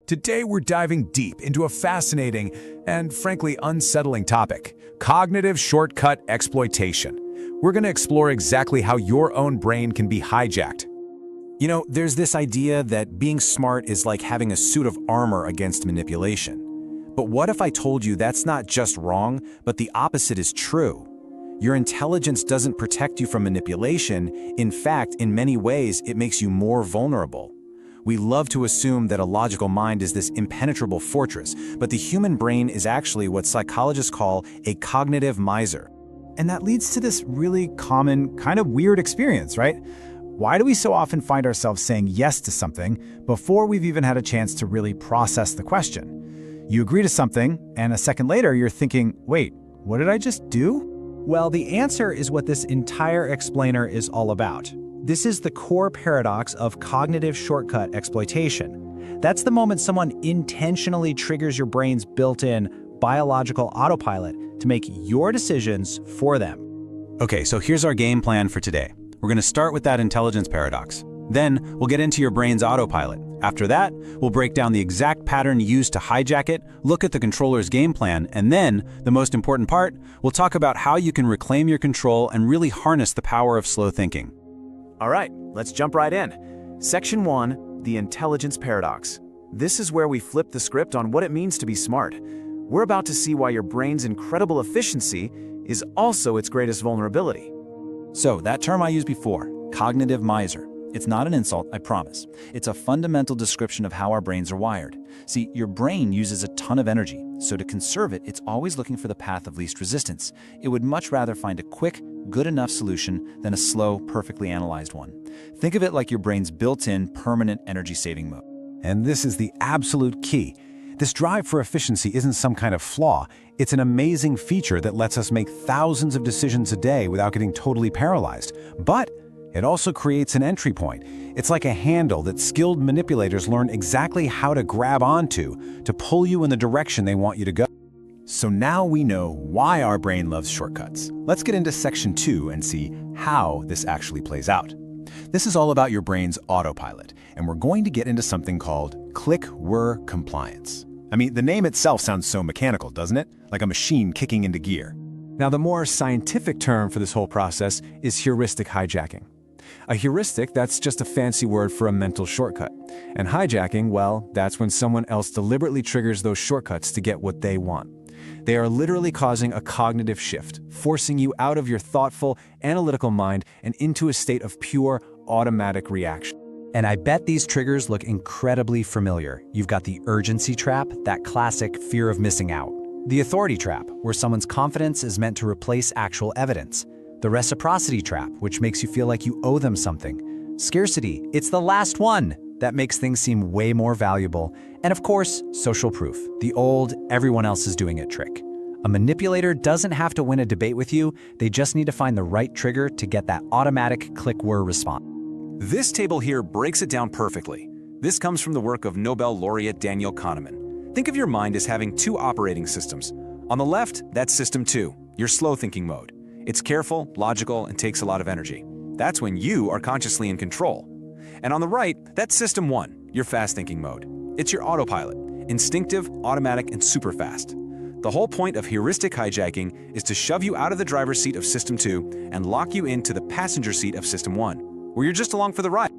Today we're diving deep into a fascinating and frankly unsettling topic: cognitive shortcut exploitation. We're going to explore exactly how your own brain can be hijacked. You know, there's this idea that being smart is like having a suit of armor against manipulation. But what if I told you that's not just wrong, but the opposite is true? Your intelligence doesn't protect you from manipulation. In fact, in many ways, it makes you more vulnerable. We love to assume that a logical mind is this impenetrable fortress, but the human brain is actually what psychologists call a cognitive miser. And that leads to this really common, kind of weird experience, right? Why do we so often find ourselves saying yes to something before we've even had a chance to really process the question? You agree to something, and a second later you're thinking, wait, what did I just do? Well, the answer is what this entire explainer is all about. This is the core paradox of cognitive shortcut exploitation. That's the moment someone intentionally triggers your brain's built-in biological autopilot to make your decisions for them. Okay, so here's our game plan for today. We're going to start with that intelligence paradox. Then we'll get into your brain's autopilot. After that, we'll break down the exact pattern used to hijack it, look at the controller's game plan, and then, the most important part, we'll talk about how you can reclaim your control and really harness the power of slow thinking. All right, let's jump right in. Section 1, the intelligence paradox. This is where we flip the script on what it means to be smart. We're about to see why your brain's incredible efficiency is also its greatest vulnerability. So, that term I used before, cognitive miser. It's not an insult, I promise. It's a fundamental description of how our brains are wired. See, your brain uses a ton of energy, so to conserve it, it's always looking for the path of least resistance. It would much rather find a quick, good enough solution than a slow, perfectly analyzed one. Think of it like your brain's built-in, permanent energy-saving mode. And this is the absolute key. This drive for efficiency isn't some kind of flaw. It's an amazing feature that lets us make thousands of decisions a day without getting totally paralyzed. But it also creates an entry point. It's like a handle that skilled manipulators learn exactly how to grab onto to pull you in the direction they want you to go. So now we know why our brain loves shortcuts. Let's get into section 2 and see how this actually plays out. This is all about your brain's autopilot, and we're going to get into something called Click-Whirr compliance. I mean, the name itself sounds so mechanical, doesn't it? Like a machine kicking into gear. Now, the more scientific term for this whole process is heuristic hijacking. A heuristic, that's just a fancy word for a mental shortcut. And hijacking, well, that's when someone else deliberately triggers those shortcuts to get what they want. They are literally causing a cognitive shift, forcing you out of your thoughtful, analytical mind and into a state of pure, automatic reaction. And I bet these triggers look incredibly familiar. You've got the urgency trap, that classic fear of missing out. The authority trap, where someone's confidence is meant to replace actual evidence. The reciprocity trap, which makes you feel like you owe them something. Scarcity, it's the last one. That makes things seem way more valuable. And of course, social proof, the old everyone else is doing it trick. A manipulator doesn't have to win a debate with you, they just need to find the right trigger to get that automatic click-whirr response. This table here breaks it down perfectly. This comes from the work of Nobel laureate Daniel Kahneman. Think of your mind as having two operating systems. On the left, that's system 2, your slow thinking mode. It's careful, logical, and takes a lot of energy. That's when you are consciously in control. And on the right, that's system 1, your fast thinking mode. It's your autopilot, instinctive, automatic, and super fast. The whole point of heuristic hijacking is to shove you out of the driver's seat of system 2 and lock you into the passenger seat of system 1, where you're just along for the ride.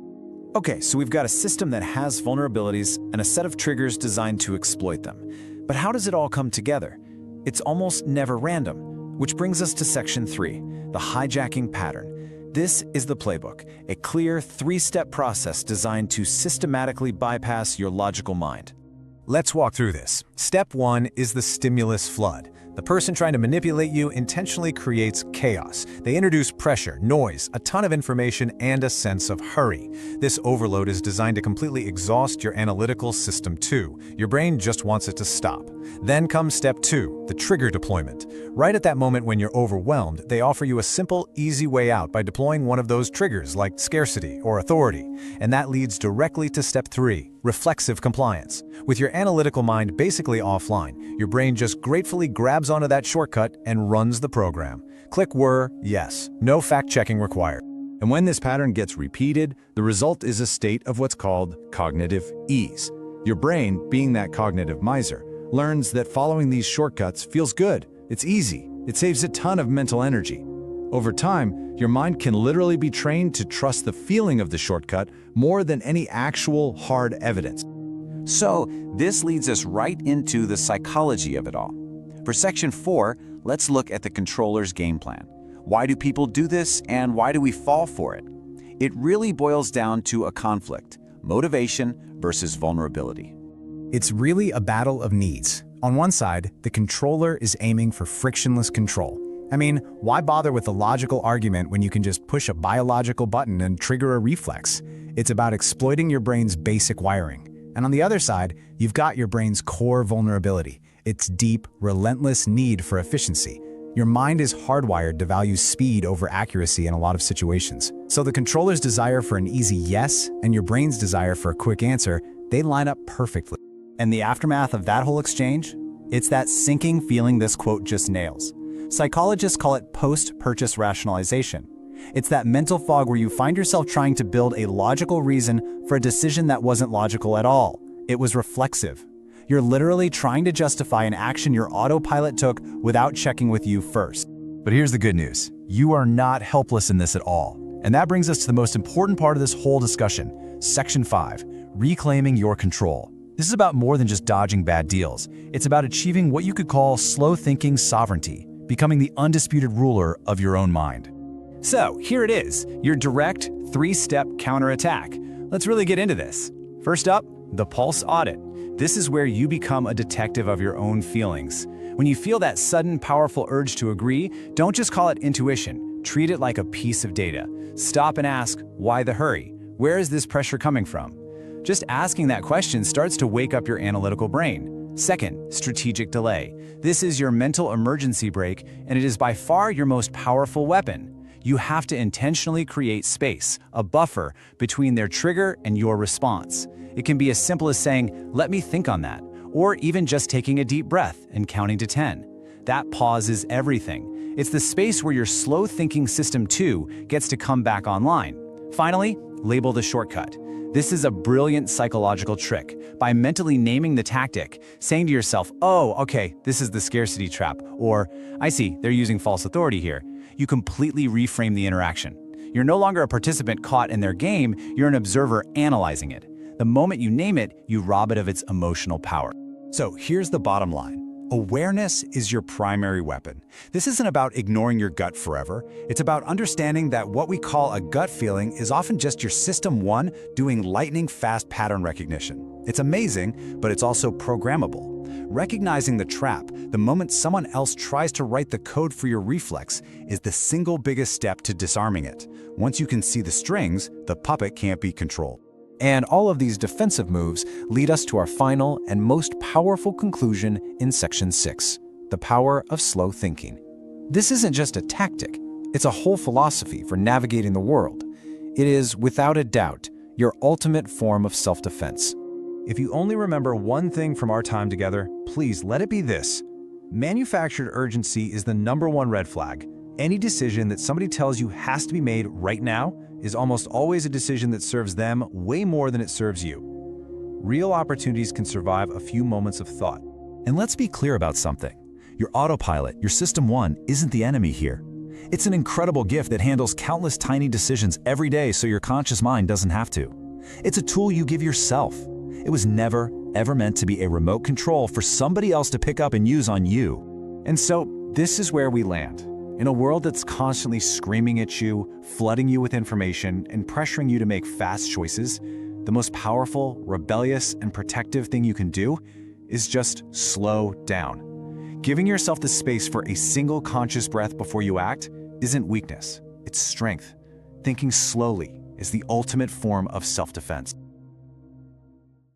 Okay, so we've got a system that has vulnerabilities and a set of triggers designed to exploit them. But how does it all come together? It's almost never random. Which brings us to section 3, the hijacking pattern. This is the playbook, a clear 3-step process designed to systematically bypass your logical mind. Let's walk through this. Step 1 is the stimulus flood. The person trying to manipulate you intentionally creates chaos. They introduce pressure, noise, a ton of information, and a sense of hurry. This overload is designed to completely exhaust your analytical system too. Your brain just wants it to stop. Then comes step 2, the trigger deployment. Right at that moment when you're overwhelmed, they offer you a simple, easy way out by deploying one of those triggers like scarcity or authority. And that leads directly to step 3, reflexive compliance. With your analytical mind basically offline, your brain just gratefully grabs onto that shortcut and runs the program. Click-Whirr, yes, no fact-checking required. And when this pattern gets repeated, the result is a state of what's called cognitive ease. Your brain, being that cognitive miser, learns that following these shortcuts feels good, it's easy, it saves a ton of mental energy. Over time, your mind can literally be trained to trust the feeling of the shortcut more than any actual hard evidence. So, this leads us right into the psychology of it all. For Section 4, let's look at the controller's game plan. Why do people do this, and why do we fall for it? It really boils down to a conflict: motivation versus vulnerability. It's really a battle of needs. On one side, the controller is aiming for frictionless control. I mean, why bother with a logical argument when you can just push a biological button and trigger a reflex? It's about exploiting your brain's basic wiring. And on the other side, you've got your brain's core vulnerability, its deep, relentless need for efficiency. Your mind is hardwired to value speed over accuracy in a lot of situations. So the controller's desire for an easy yes and your brain's desire for a quick answer, they line up perfectly. And the aftermath of that whole exchange? It's that sinking feeling this quote just nails. Psychologists call it post-purchase rationalization. It's that mental fog where you find yourself trying to build a logical reason for a decision that wasn't logical at all. It was reflexive. You're literally trying to justify an action your autopilot took without checking with you first. But here's the good news. You are not helpless in this at all. And that brings us to the most important part of this whole discussion, Section 5, reclaiming your control. This is about more than just dodging bad deals. It's about achieving what you could call slow-thinking sovereignty, becoming the undisputed ruler of your own mind. So here it is, your direct three-step counterattack. Let's really get into this. First up, the Pulse Audit. This is where you become a detective of your own feelings. When you feel that sudden, powerful urge to agree, don't just call it intuition. Treat it like a piece of data. Stop and ask, why the hurry? Where is this pressure coming from? Just asking that question starts to wake up your analytical brain. Second, strategic delay. This is your mental emergency brake, and it is by far your most powerful weapon. You have to intentionally create space, a buffer, between their trigger and your response. It can be as simple as saying, let me think on that, or even just taking a deep breath and counting to 10. That pause is everything. It's the space where your slow-thinking system 2 gets to come back online. Finally, label the shortcut. This is a brilliant psychological trick. By mentally naming the tactic, saying to yourself, oh, okay, this is the scarcity trap, or I see, they're using false authority here, you completely reframe the interaction. You're no longer a participant caught in their game, you're an observer analyzing it. The moment you name it, you rob it of its emotional power. So here's the bottom line. Awareness is your primary weapon. This isn't about ignoring your gut forever. It's about understanding that what we call a gut feeling is often just your System 1 doing lightning-fast pattern recognition. It's amazing, but it's also programmable. Recognizing the trap, the moment someone else tries to write the code for your reflex, is the single biggest step to disarming it. Once you can see the strings, the puppet can't be controlled. And all of these defensive moves lead us to our final and most powerful conclusion in Section 6, the power of slow thinking. This isn't just a tactic, it's a whole philosophy for navigating the world. It is, without a doubt, your ultimate form of self-defense. If you only remember one thing from our time together, please let it be this. Manufactured urgency is the #1 red flag. Any decision that somebody tells you has to be made right now is almost always a decision that serves them way more than it serves you. Real opportunities can survive a few moments of thought. And let's be clear about something. Your autopilot, your System 1, isn't the enemy here. It's an incredible gift that handles countless tiny decisions every day so your conscious mind doesn't have to. It's a tool you give yourself. It was never, ever meant to be a remote control for somebody else to pick up and use on you. And so, this is where we land. In a world that's constantly screaming at you, flooding you with information, and pressuring you to make fast choices, the most powerful, rebellious, and protective thing you can do is just slow down. Giving yourself the space for a single conscious breath before you act isn't weakness, it's strength. Thinking slowly is the ultimate form of self-defense.